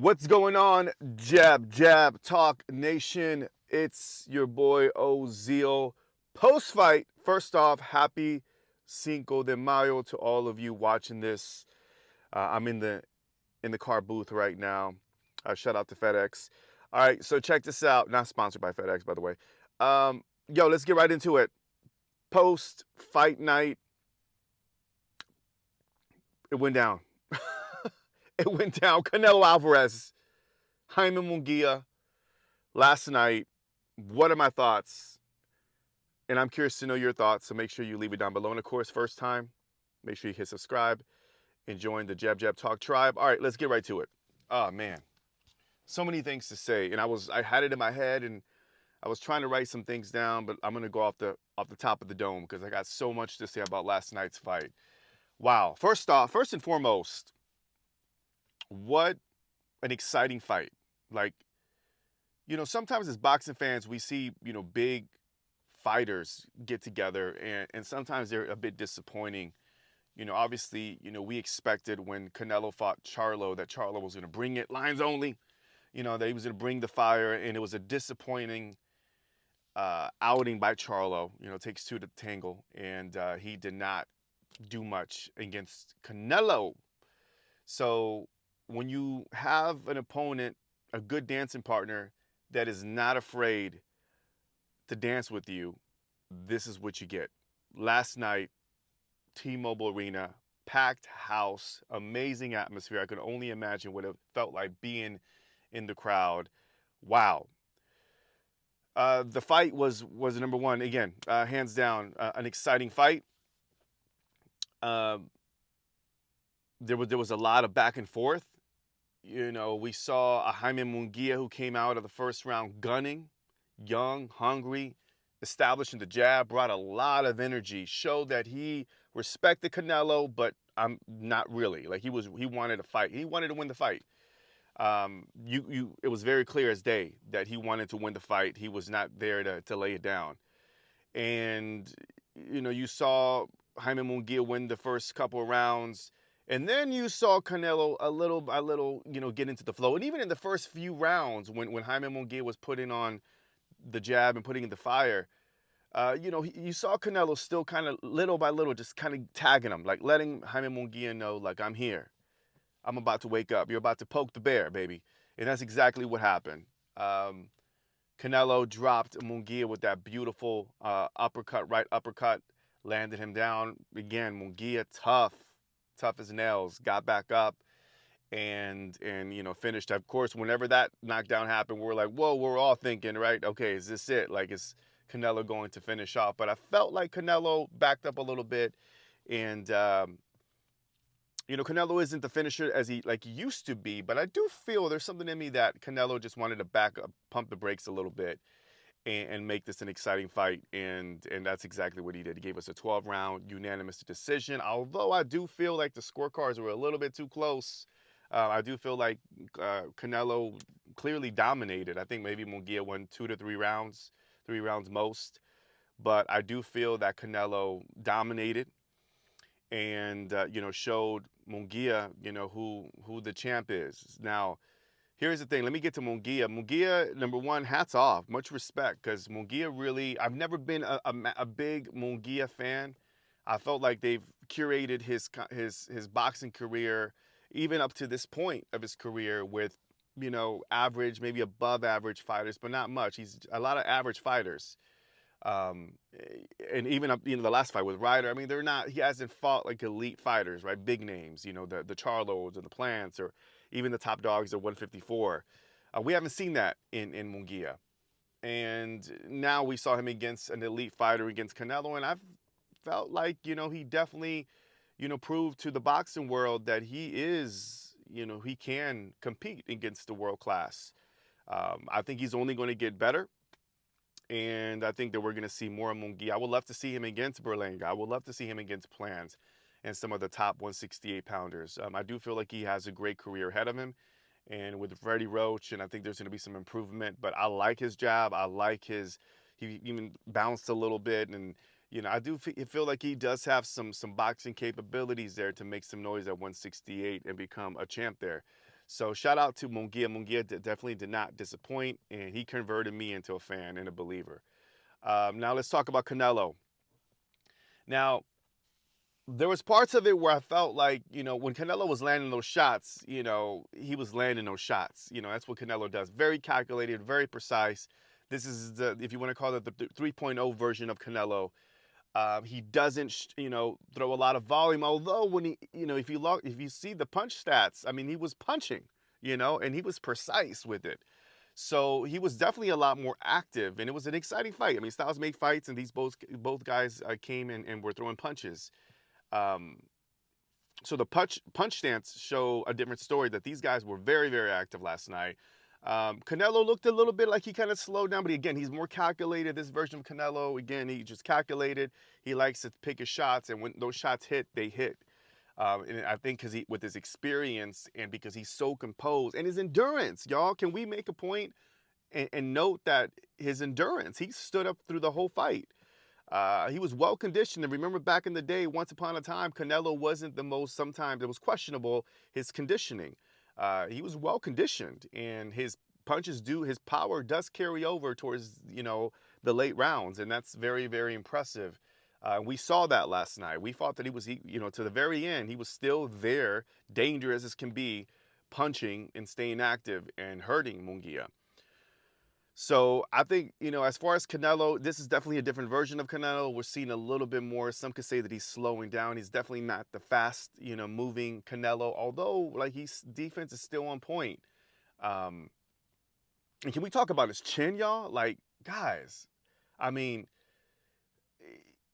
What's going on, Jab Talk Nation? It's your boy Ozil. Post fight, first off, happy Cinco de Mayo to all of you watching this. I'm in the car booth right now. Shout out to FedEx. All right, so check this out. Not sponsored by FedEx, by the way. Let's get right into it. Post fight night, it went down. It went down. Canelo Alvarez, Jaime Munguia, last night. What are my thoughts? And I'm curious to know your thoughts, so make sure you leave it down below. And of course, first time, make sure you hit subscribe and join the Jab Talk tribe. All right, let's get right to it. Oh man, so many things to say, and I had it in my head, and I was trying to write some things down, but I'm gonna go off the top of the dome because I got so much to say about last night's fight. Wow. First and foremost, what an exciting fight. Like, sometimes as boxing fans, we see, big fighters get together, and sometimes they're a bit disappointing. Obviously, we expected when Canelo fought Charlo that Charlo was going to bring it, lines only, that he was going to bring the fire, and it was a disappointing outing by Charlo. It takes two to tangle, and he did not do much against Canelo. So when you have an opponent, a good dancing partner that is not afraid to dance with you, this is what you get. Last night, T-Mobile Arena, packed house, amazing atmosphere. I could only imagine what it felt like being in the crowd. Wow. The fight was number one. Again, hands down, an exciting fight. There was a lot of back and forth. We saw a Jaime Munguia who came out of the first round gunning, young, hungry, establishing the jab, brought a lot of energy, showed that he respected Canelo, but I'm not really. Like, he wanted to fight. He wanted to win the fight. It was very clear as day that he wanted to win the fight. He was not there to lay it down. And, you saw Jaime Munguia win the first couple of rounds. And then you saw Canelo a little by little, get into the flow. And even in the first few rounds, when Jaime Munguia was putting on the jab and putting in the fire, you saw Canelo still kind of little by little just kind of tagging him, like letting Jaime Munguia know, like, I'm here. I'm about to wake up. You're about to poke the bear, baby. And that's exactly what happened. Canelo dropped Munguia with that beautiful right uppercut, landed him down. Again, Munguia, tough as nails, got back up and finished. Of course, whenever that knockdown happened, we're like, whoa, we're all thinking, right? Okay, is this it? Like, is Canelo going to finish off? But I felt like Canelo backed up a little bit, and Canelo isn't the finisher as he used to be, but I do feel there's something in me that Canelo just wanted to back up, pump the brakes a little bit, and make this an exciting fight, and that's exactly what he did. He gave us a 12-round unanimous decision, although I do feel like the scorecards were a little bit too close. I do feel like Canelo clearly dominated. I think maybe Munguia won 2 to 3 rounds, 3 rounds most, but I do feel that Canelo dominated and showed Munguia who the champ is. Now, here's the thing. Let me get to Munguia. Munguia, number one, hats off. Much respect, because Munguia really, I've never been a big Munguia fan. I felt like they've curated his boxing career, even up to this point of his career, with, average, maybe above average fighters, but not much. He's a lot of average fighters. And even up, the last fight with Ryder, I mean, he hasn't fought like elite fighters, right? Big names, the Charlos or the Plants or even the top dogs at 154. We haven't seen that in Munguia. And now we saw him against an elite fighter, against Canelo, and I've felt like, he definitely, proved to the boxing world that he is, he can compete against the world class. I think he's only going to get better. And I think that we're going to see more of Munguia. I would love to see him against Berlanga. I would love to see him against Plants and some of the top 168 pounders. I do feel like he has a great career ahead of him. And with Freddie Roach, and I think there's going to be some improvement. But I like his jab. I like he even bounced a little bit. And, I do feel like he does have some boxing capabilities there to make some noise at 168 and become a champ there. So shout out to Munguia. Munguia definitely did not disappoint, and he converted me into a fan and a believer. Now let's talk about Canelo. Now, there was parts of it where I felt like, when Canelo was landing those shots, he was landing those shots. That's what Canelo does. Very calculated, very precise. This is if you want to call it the 3.0 version of Canelo. He doesn't, throw a lot of volume. Although when he, if you see the punch stats, I mean, he was punching, and he was precise with it. So he was definitely a lot more active, and it was an exciting fight. I mean, Styles made fights, and these both guys came in and were throwing punches. Um, so the punch stance show a different story, that these guys were very, very active last night. Canelo looked a little bit like he kind of slowed down, but again, he's more calculated. This version of Canelo, again, he just calculated. He likes to pick his shots, and when those shots hit, they hit. And I think because with his experience and because he's so composed and his endurance, y'all, can we make a point and note that his endurance, he stood up through the whole fight. He was well conditioned. And remember back in the day, once upon a time, Canelo wasn't the most, sometimes it was questionable, his conditioning. He was well conditioned, and his his power does carry over towards, the late rounds. And that's very, very impressive. We saw that last night. We thought that he was, to the very end, he was still there, dangerous as can be, punching and staying active and hurting Munguia. So I think, as far as Canelo, this is definitely a different version of Canelo. We're seeing a little bit more. Some could say that he's slowing down. He's definitely not the fast, moving Canelo, although like his defense is still on point. And can we talk about his chin, y'all? Like, guys, I mean,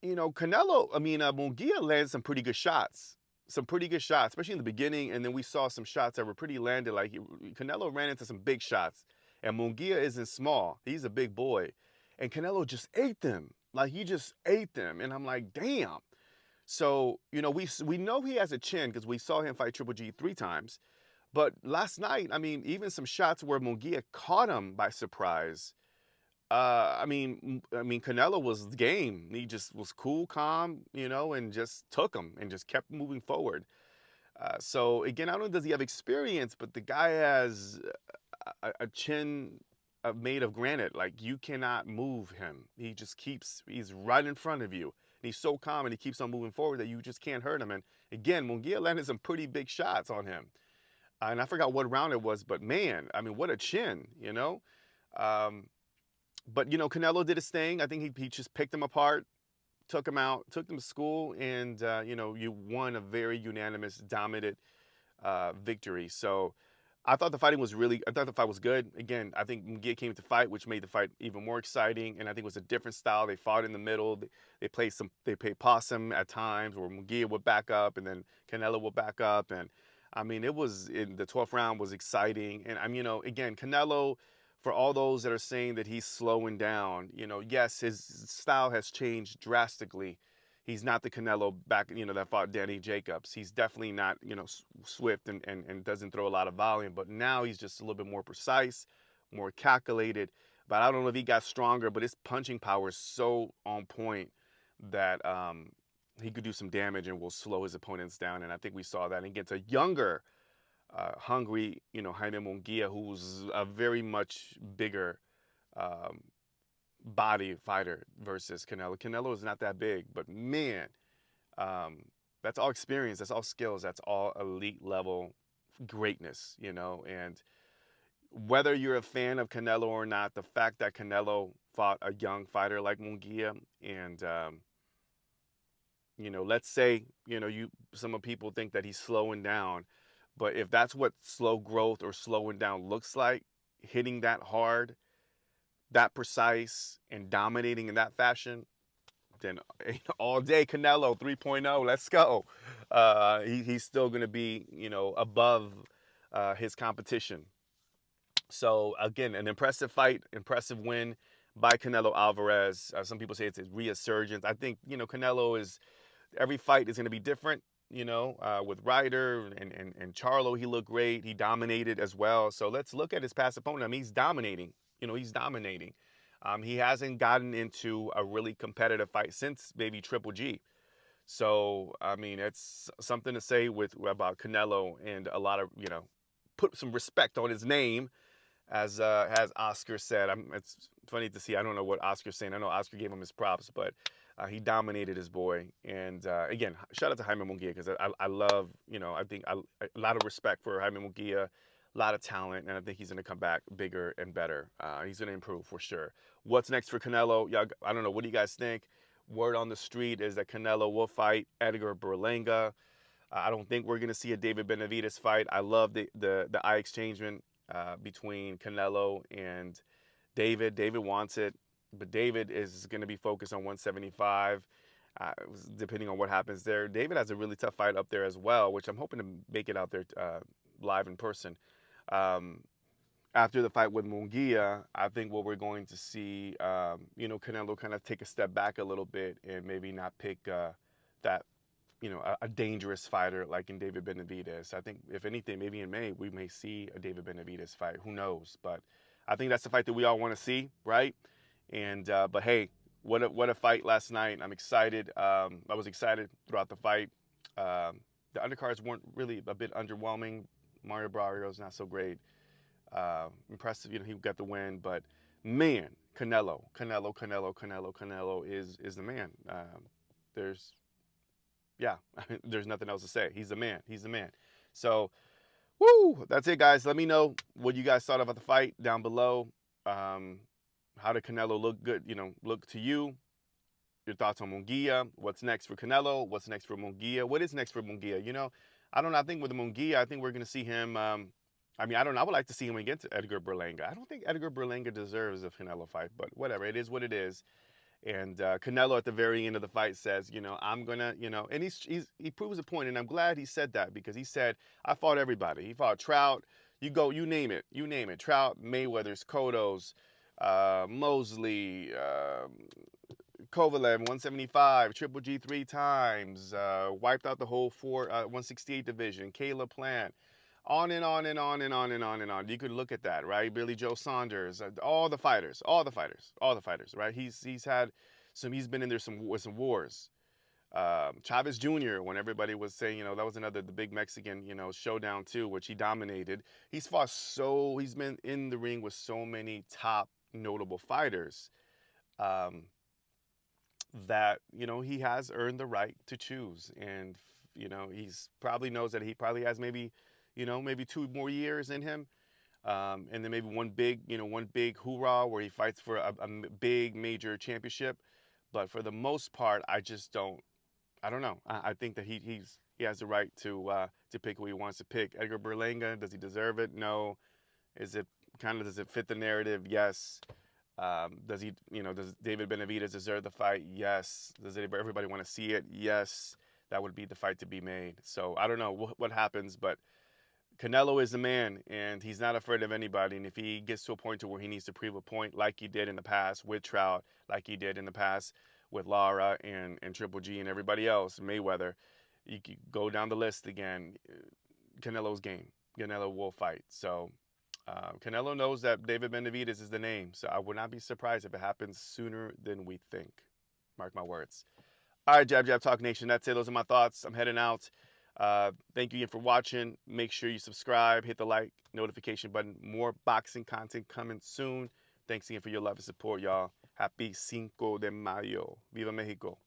Canelo, Munguia landed some pretty good shots. Some pretty good shots, especially in the beginning. And then we saw some shots that were pretty landed. Like, Canelo ran into some big shots. And Munguia isn't small. He's a big boy. And Canelo just ate them. Like, he just ate them. And I'm like, damn. So, we know he has a chin because we saw him fight Triple G 3 times. But last night, even some shots where Munguia caught him by surprise. Canelo was game. He just was cool, calm, and just took him and just kept moving forward. So, again, I don't know, does he have experience, but the guy has a chin made of granite. Like, you cannot move him. He's right in front of you. And he's so calm, and he keeps on moving forward that you just can't hurt him. And again, Munguia landed some pretty big shots on him. And I forgot what round it was, but man, what a chin, But, Canelo did his thing. I think he just picked him apart, took him out, took him to school, and, you won a very unanimous, dominant victory. So I thought the fight was good. Again, I think Munguia came to fight, which made the fight even more exciting. And I think it was a different style. They fought in the middle. They played possum at times, where Munguia would back up and then Canelo would back up. And it was, in the 12th round was exciting. And again, Canelo, for all those that are saying that he's slowing down, yes, his style has changed drastically. He's not the Canelo back, that fought Danny Jacobs. He's definitely not, swift and doesn't throw a lot of volume. But now he's just a little bit more precise, more calculated. But I don't know if he got stronger, but his punching power is so on point that he could do some damage and will slow his opponents down. And I think we saw that. And against a younger, hungry, Jaime Munguia, who's a very much bigger body fighter versus Canelo. Canelo is not that big, but man, that's all experience, that's all skills, that's all elite level greatness, and whether you're a fan of Canelo or not, the fact that Canelo fought a young fighter like Munguia, and let's say, some people think that he's slowing down, but if that's what slow growth or slowing down looks like, hitting that hard, that precise, and dominating in that fashion, then all day Canelo 3.0, let's go. He's still going to be, above his competition. So again, an impressive fight, impressive win by Canelo Alvarez. Some people say it's a resurgence. I think, Canelo every fight is going to be different. With Ryder and Charlo, he looked great. He dominated as well. So let's look at his past opponent. He's dominating. He's dominating. He hasn't gotten into a really competitive fight since maybe Triple G. So, it's something to say about Canelo, and a lot of, put some respect on his name, as Oscar said. It's funny to see. I don't know what Oscar's saying. I know Oscar gave him his props, but he dominated his boy. And again, shout out to Jaime Munguia, because I love, I think a lot of respect for Jaime Munguia, a lot of talent, and I think he's going to come back bigger and better. He's going to improve for sure. What's next for Canelo? Y'all, I don't know. What do you guys think? Word on the street is that Canelo will fight Edgar Berlanga. I don't think we're going to see a David Benavidez fight. I love the eye exchangement between Canelo and David. David wants it, but David is going to be focused on 175, depending on what happens there. David has a really tough fight up there as well, which I'm hoping to make it out there live in person. After the fight with Munguia, I think what we're going to see, Canelo kind of take a step back a little bit and maybe not pick that, a dangerous fighter like in David Benavidez. I think, if anything, maybe in May, we may see a David Benavidez fight. Who knows? But I think that's the fight that we all want to see, right? And but hey, what a fight last night. I'm excited. I was excited throughout the fight. The undercards weren't really, a bit underwhelming. Mario Barrio's not so great. Impressive, he got the win, but man, Canelo is the man. There's nothing else to say. He's the man. So, woo, that's it, guys. Let me know what you guys thought about the fight down below. How did Canelo look look to you? Your thoughts on Munguia. What's next for Canelo? What's next for Munguia? What is next for Munguia? I don't know. I think with Munguia, I think we're going to see him. I don't know. I would like to see him against Edgar Berlanga. I don't think Edgar Berlanga deserves a Canelo fight, but whatever. It is what it is. And Canelo at the very end of the fight says, I'm going to, and he proves a point. And I'm glad he said that, because he said, I fought everybody. He fought Trout. You name it. Trout, Mayweather's, Cotto's, Mosley, Kovalev, 175, Triple G 3 times, wiped out the whole 168 division, Caleb Plant. On and on and on and on and on and on. You could look at that, right? Billy Joe Saunders, all the fighters, right? He's been in there with some wars. Chavez Jr., when everybody was saying, that was the big Mexican, Showdown too, which he dominated. He's been in the ring with so many top notable fighters, that, he has earned the right to choose. And, he's probably knows that he probably has maybe 2 more years in him. And then maybe one big hoorah where he fights for a big major championship. But for the most part, I don't know. I think that he has the right to pick who he wants to pick. Edgar Berlanga, does he deserve it? No. Does it fit the narrative? Yes. Does David Benavidez deserve the fight? Yes. Does everybody want to see it? Yes. That would be the fight to be made. So I don't know what happens, but Canelo is the man, and he's not afraid of anybody. And if he gets to a point to where he needs to prove a point, like he did in the past with Trout, like he did in the past with Lara and Triple G and everybody else, Mayweather, you can go down the list again. Canelo's game. Canelo will fight. So Canelo knows that David Benavidez is the name. So I would not be surprised if it happens sooner than we think. Mark my words. All right, Jab Jab Talk Nation. That's it. Those are my thoughts. I'm heading out. Thank you again for watching. Make sure you subscribe, hit the like, notification button. More boxing content coming soon. Thanks again for your love and support, y'all. Happy Cinco de Mayo. Viva Mexico.